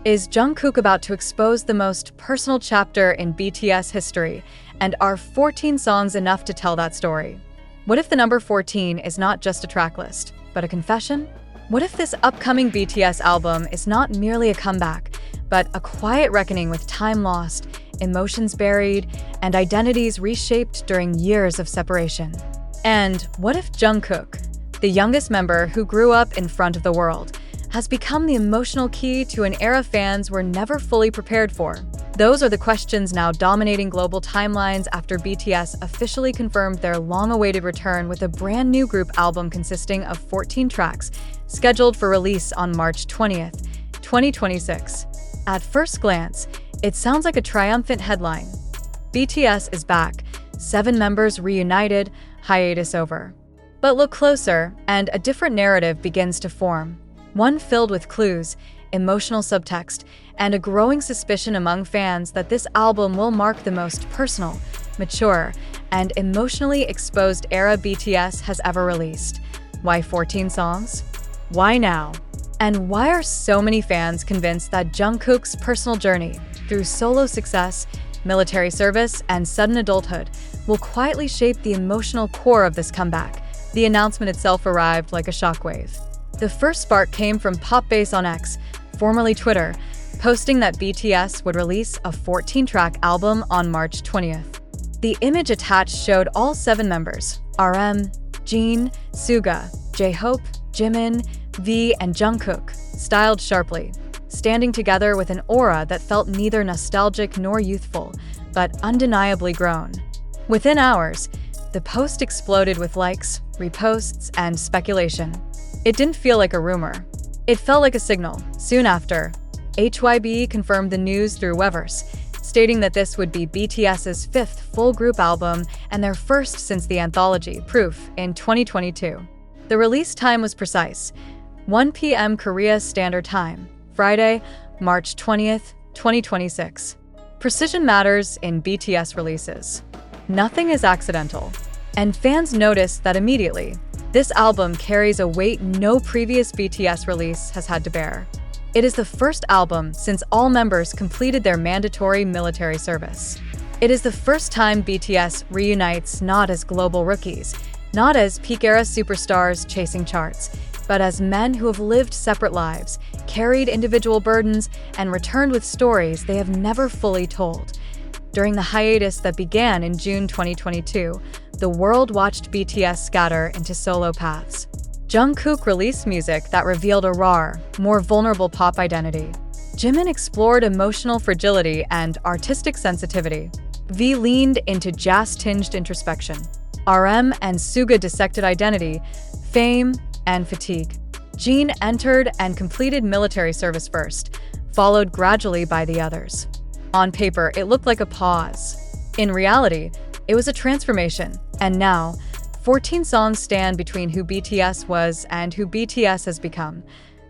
Is Jungkook about to expose the most personal chapter in BTS history? And are 14 songs enough to tell that story? What if the number 14 is not just a track list, but a confession? What if this upcoming BTS album is not merely a comeback, but a quiet reckoning with time lost, emotions buried, and identities reshaped during years of separation? And what if Jungkook, the youngest member who grew up in front of the world, has become the emotional key to an era fans were never fully prepared for? Those are the questions now dominating global timelines after BTS officially confirmed their long-awaited return with a brand new group album consisting of 14 tracks, scheduled for release on March 20th, 2026. At first glance, it sounds like a triumphant headline. BTS is back, 7 members reunited, hiatus over. But look closer, and a different narrative begins to form. One filled with clues, emotional subtext, and a growing suspicion among fans that this album will mark the most personal, mature, and emotionally exposed era BTS has ever released. Why 14 songs? Why now? And why are so many fans convinced that Jungkook's personal journey, through solo success, military service, and sudden adulthood, will quietly shape the emotional core of this comeback? The announcement itself arrived like a shockwave. The first spark came from Popbase on X, formerly Twitter, posting that BTS would release a 14-track album on March 20th. The image attached showed all 7 members, RM, Jin, Suga, J-Hope, Jimin, V, and Jungkook, styled sharply, standing together with an aura that felt neither nostalgic nor youthful, but undeniably grown. Within hours, the post exploded with likes, reposts, and speculation. It didn't feel like a rumor. It felt like a signal. Soon after, HYB confirmed the news through Weverse, stating that this would be BTS's 5th full group album and their first since the anthology, Proof, in 2022. The release time was precise, 1 p.m. Korea Standard Time, Friday, March 20th, 2026. Precision matters in BTS releases. Nothing is accidental. And fans noticed that immediately. This album carries a weight no previous BTS release has had to bear. It is the first album since all members completed their mandatory military service. It is the first time BTS reunites not as global rookies, not as peak-era superstars chasing charts, but as men who have lived separate lives, carried individual burdens, and returned with stories they have never fully told. During the hiatus that began in June 2022, the world watched BTS scatter into solo paths. Jungkook released music that revealed a raw, more vulnerable pop identity. Jimin explored emotional fragility and artistic sensitivity. V leaned into jazz-tinged introspection. RM and Suga dissected identity, fame, and fatigue. Jin entered and completed military service first, followed gradually by the others. On paper, it looked like a pause. In reality, it was a transformation, and now, 14 songs stand between who BTS was and who BTS has become.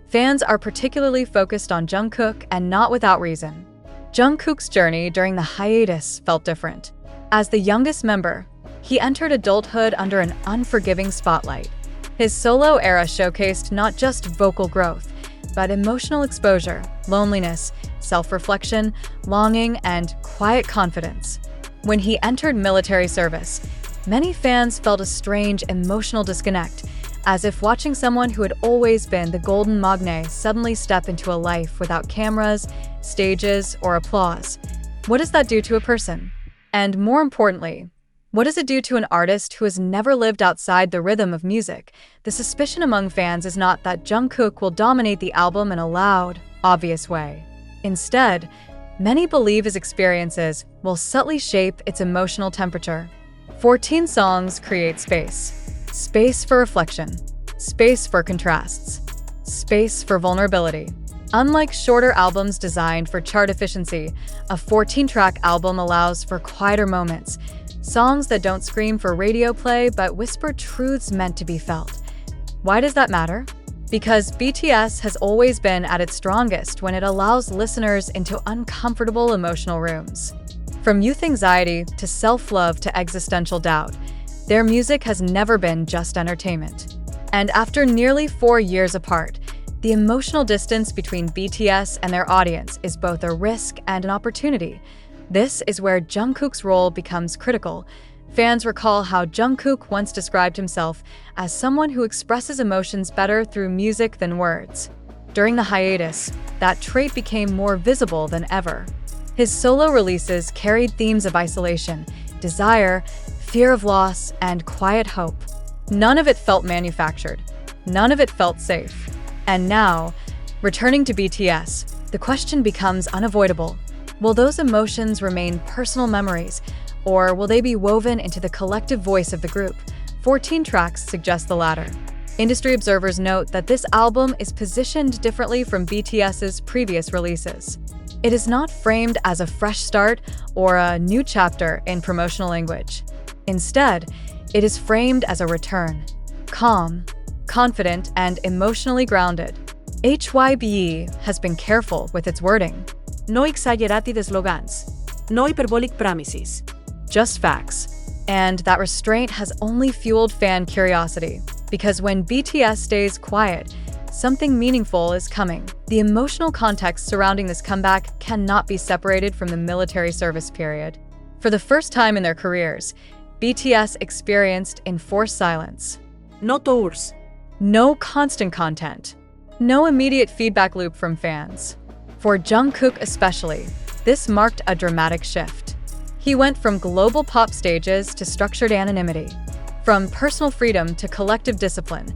Fans are particularly focused on Jungkook, and not without reason. Jungkook's journey during the hiatus felt different. As the youngest member, he entered adulthood under an unforgiving spotlight. His solo era showcased not just vocal growth, but emotional exposure, loneliness, self-reflection, longing, and quiet confidence. When he entered military service, many fans felt a strange emotional disconnect, as if watching someone who had always been the golden magne suddenly step into a life without cameras, stages, or applause. What does that do to a person? And more importantly, what does it do to an artist who has never lived outside the rhythm of music? The suspicion among fans is not that Jungkook will dominate the album in a loud, obvious way. Instead, many believe his experiences will subtly shape its emotional temperature. 14 songs create space. Space for reflection. Space for contrasts. Space for vulnerability. Unlike shorter albums designed for chart efficiency, a 14-track album allows for quieter moments, songs that don't scream for radio play but whisper truths meant to be felt. Why does that matter? Because BTS has always been at its strongest when it allows listeners into uncomfortable emotional rooms. From youth anxiety to self-love to existential doubt, their music has never been just entertainment. And after nearly 4 years apart, The emotional distance between BTS and their audience is both a risk and an opportunity. This is where Jungkook's role becomes critical. Fans recall how Jungkook once described himself as someone who expresses emotions better through music than words. During the hiatus, that trait became more visible than ever. His solo releases carried themes of isolation, desire, fear of loss, and quiet hope. None of it felt manufactured. None of it felt safe. And now, returning to BTS, the question becomes unavoidable. Will those emotions remain personal memories, or will they be woven into the collective voice of the group? 14 tracks suggest the latter. Industry observers note that this album is positioned differently from BTS's previous releases. It is not framed as a fresh start or a new chapter in promotional language. Instead, it is framed as a return. Calm, confident, and emotionally grounded. HYBE has been careful with its wording. No exagerati de slogans. No hyperbolic promises. Just facts. And that restraint has only fueled fan curiosity. Because when BTS stays quiet, something meaningful is coming. The emotional context surrounding this comeback cannot be separated from the military service period. For the first time in their careers, BTS experienced enforced silence. No tours. No constant content. No immediate feedback loop from fans. For Jungkook especially, this marked a dramatic shift. He went from global pop stages to structured anonymity. From personal freedom to collective discipline,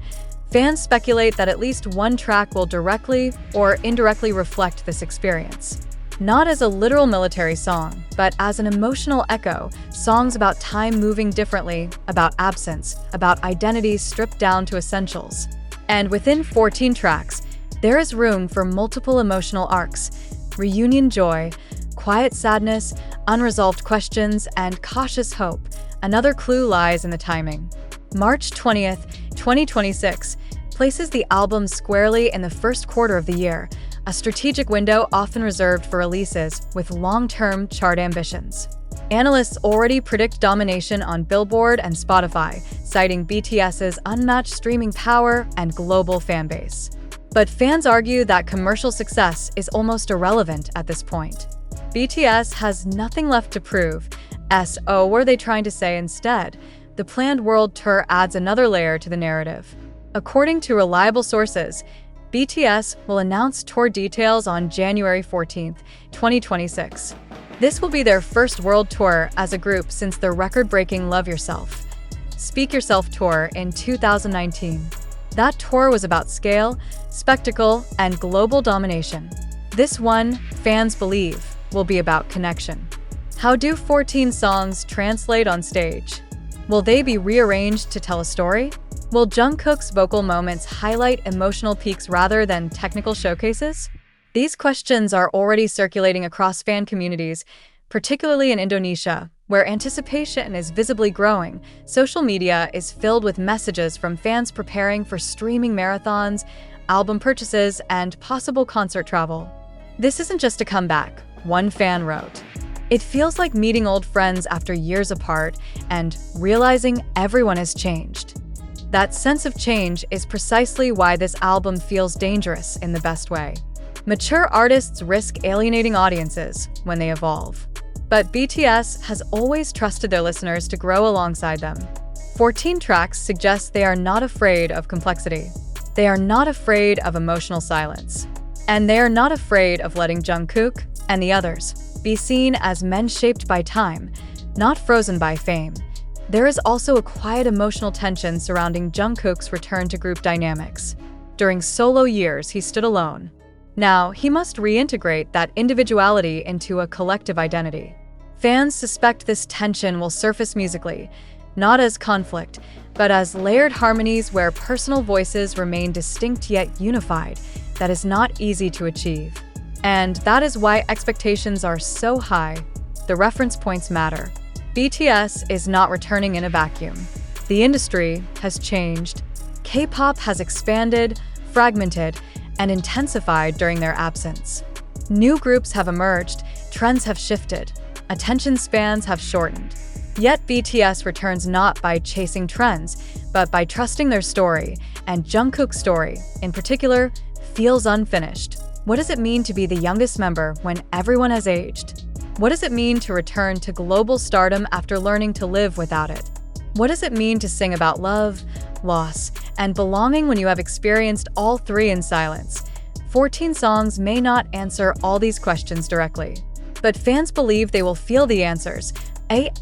fans speculate that at least one track will directly or indirectly reflect this experience. Not as a literal military song, but as an emotional echo, songs about time moving differently, about absence, about identities stripped down to essentials. And within 14 tracks, there is room for multiple emotional arcs: reunion joy, quiet sadness, unresolved questions, and cautious hope. Another clue lies in the timing. March 20th, 2026 places the album squarely in the first quarter of the year, a strategic window often reserved for releases with long-term chart ambitions. Analysts already predict domination on Billboard and Spotify, citing BTS's unmatched streaming power and global fanbase. But fans argue that commercial success is almost irrelevant at this point. BTS has nothing left to prove. What were they trying to say instead? The planned world tour adds another layer to the narrative. According to reliable sources, BTS will announce tour details on January 14th, 2026. This will be their first world tour as a group since their record-breaking Love Yourself, Speak Yourself tour in 2019. That tour was about scale, spectacle, and global domination. This one, fans believe, will be about connection. How do 14 songs translate on stage? Will they be rearranged to tell a story? Will Jungkook's vocal moments highlight emotional peaks rather than technical showcases? These questions are already circulating across fan communities, particularly in Indonesia, where anticipation is visibly growing. Social media is filled with messages from fans preparing for streaming marathons, album purchases, and possible concert travel. This isn't just a comeback, one fan wrote. It feels like meeting old friends after years apart and realizing everyone has changed. That sense of change is precisely why this album feels dangerous in the best way. Mature artists risk alienating audiences when they evolve. But BTS has always trusted their listeners to grow alongside them. 14 tracks suggest they are not afraid of complexity. They are not afraid of emotional silence. And they are not afraid of letting Jungkook and the others be seen as men shaped by time, not frozen by fame. There is also a quiet emotional tension surrounding Jungkook's return to group dynamics. During solo years, he stood alone. Now, he must reintegrate that individuality into a collective identity. Fans suspect this tension will surface musically, not as conflict, but as layered harmonies where personal voices remain distinct yet unified. That is not easy to achieve. And that is why expectations are so high. The reference points matter. BTS is not returning in a vacuum. The industry has changed. K-pop has expanded, fragmented, and intensified during their absence. New groups have emerged, trends have shifted, attention spans have shortened. Yet BTS returns not by chasing trends, but by trusting their story, and Jungkook's story, in particular, feels unfinished? What does it mean to be the youngest member when everyone has aged? What does it mean to return to global stardom after learning to live without it? What does it mean to sing about love, loss, and belonging when you have experienced all three in silence? 14 songs may not answer all these questions directly, but fans believe they will feel the answers.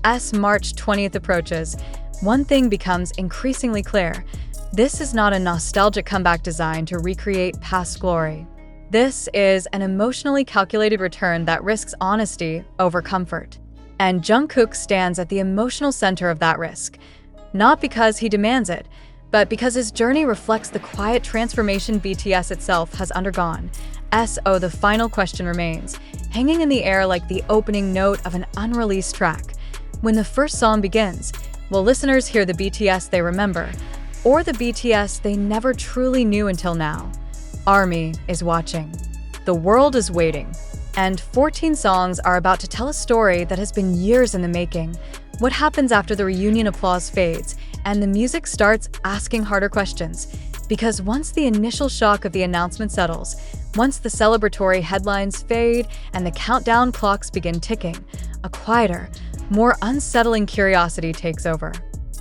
As March 20th approaches, one thing becomes increasingly clear. This is not a nostalgic comeback designed to recreate past glory. This is an emotionally calculated return that risks honesty over comfort. And Jungkook stands at the emotional center of that risk, not because he demands it, but because his journey reflects the quiet transformation BTS itself has undergone. The final question remains, hanging in the air like the opening note of an unreleased track. When the first song begins, will listeners hear the BTS they remember, or the BTS they never truly knew until now? ARMY is watching. The world is waiting. And 14 songs are about to tell a story that has been years in the making. What happens after the reunion applause fades and the music starts asking harder questions? Because once the initial shock of the announcement settles, once the celebratory headlines fade and the countdown clocks begin ticking, a quieter, more unsettling curiosity takes over.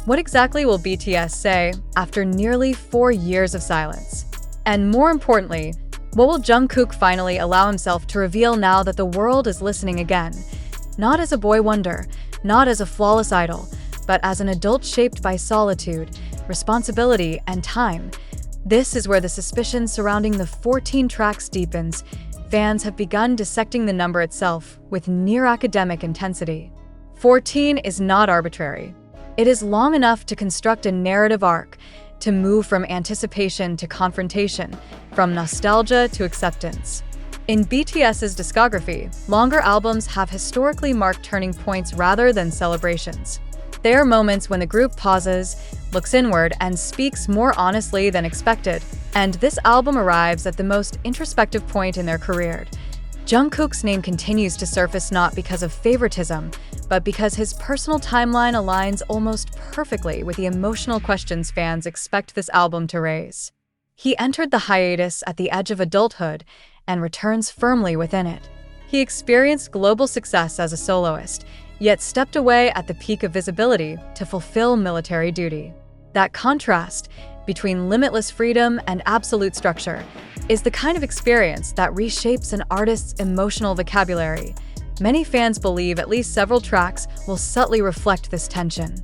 What exactly will BTS say after nearly 4 years of silence? And more importantly, what will Jungkook finally allow himself to reveal now that the world is listening again? Not as a boy wonder, not as a flawless idol, but as an adult shaped by solitude, responsibility, and time. This is where the suspicion surrounding the 14 tracks deepens. Fans have begun dissecting the number itself with near-academic intensity. 14 is not arbitrary. It is long enough to construct a narrative arc, to move from anticipation to confrontation, from nostalgia to acceptance. In BTS's discography, longer albums have historically marked turning points rather than celebrations. They are moments when the group pauses, looks inward, and speaks more honestly than expected, and this album arrives at the most introspective point in their career. Jungkook's name continues to surface not because of favoritism, but because his personal timeline aligns almost perfectly with the emotional questions fans expect this album to raise. He entered the hiatus at the edge of adulthood and returns firmly within it. He experienced global success as a soloist, yet stepped away at the peak of visibility to fulfill military duty. That contrast between limitless freedom and absolute structure is the kind of experience that reshapes an artist's emotional vocabulary. Many fans believe at least several tracks will subtly reflect this tension.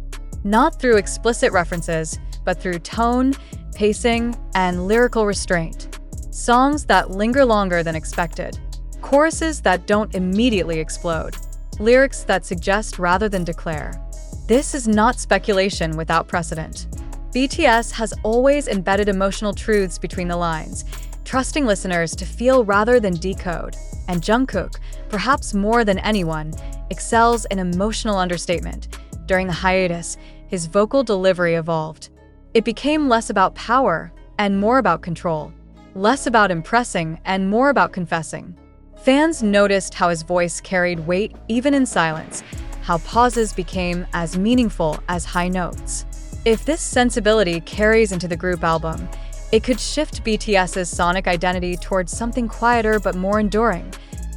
Not through explicit references, but through tone, pacing, and lyrical restraint. Songs that linger longer than expected. Choruses that don't immediately explode. Lyrics that suggest rather than declare. This is not speculation without precedent. BTS has always embedded emotional truths between the lines, trusting listeners to feel rather than decode. And Jungkook, perhaps more than anyone, excels in emotional understatement. During the hiatus, his vocal delivery evolved. It became less about power and more about control, less about impressing and more about confessing. Fans noticed how his voice carried weight even in silence, how pauses became as meaningful as high notes. If this sensibility carries into the group album, it could shift BTS's sonic identity towards something quieter but more enduring.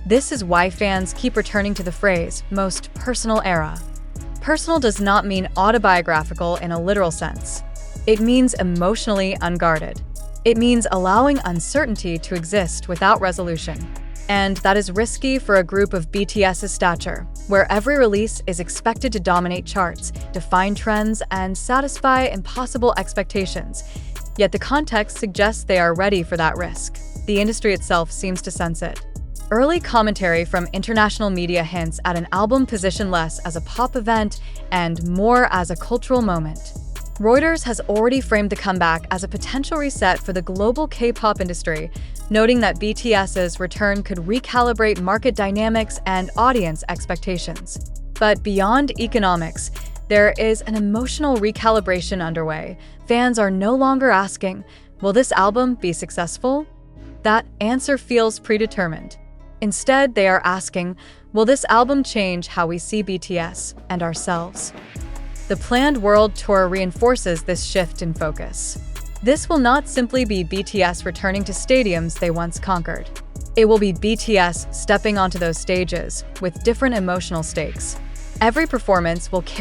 This is why fans keep returning to the phrase, most personal era. Personal does not mean autobiographical in a literal sense. It means emotionally unguarded. It means allowing uncertainty to exist without resolution. And that is risky for a group of BTS's stature, where every release is expected to dominate charts, define trends, and satisfy impossible expectations. Yet the context suggests they are ready for that risk. The industry itself seems to sense it. Early commentary from international media hints at an album positioned less as a pop event and more as a cultural moment. Reuters has already framed the comeback as a potential reset for the global K-pop industry, noting that BTS's return could recalibrate market dynamics and audience expectations. But beyond economics, there is an emotional recalibration underway. Fans are no longer asking, will this album be successful? That answer feels predetermined. Instead, they are asking, will this album change how we see BTS and ourselves? The planned world tour reinforces this shift in focus. This will not simply be BTS returning to stadiums they once conquered. It will be BTS stepping onto those stages with different emotional stakes. Every performance will carry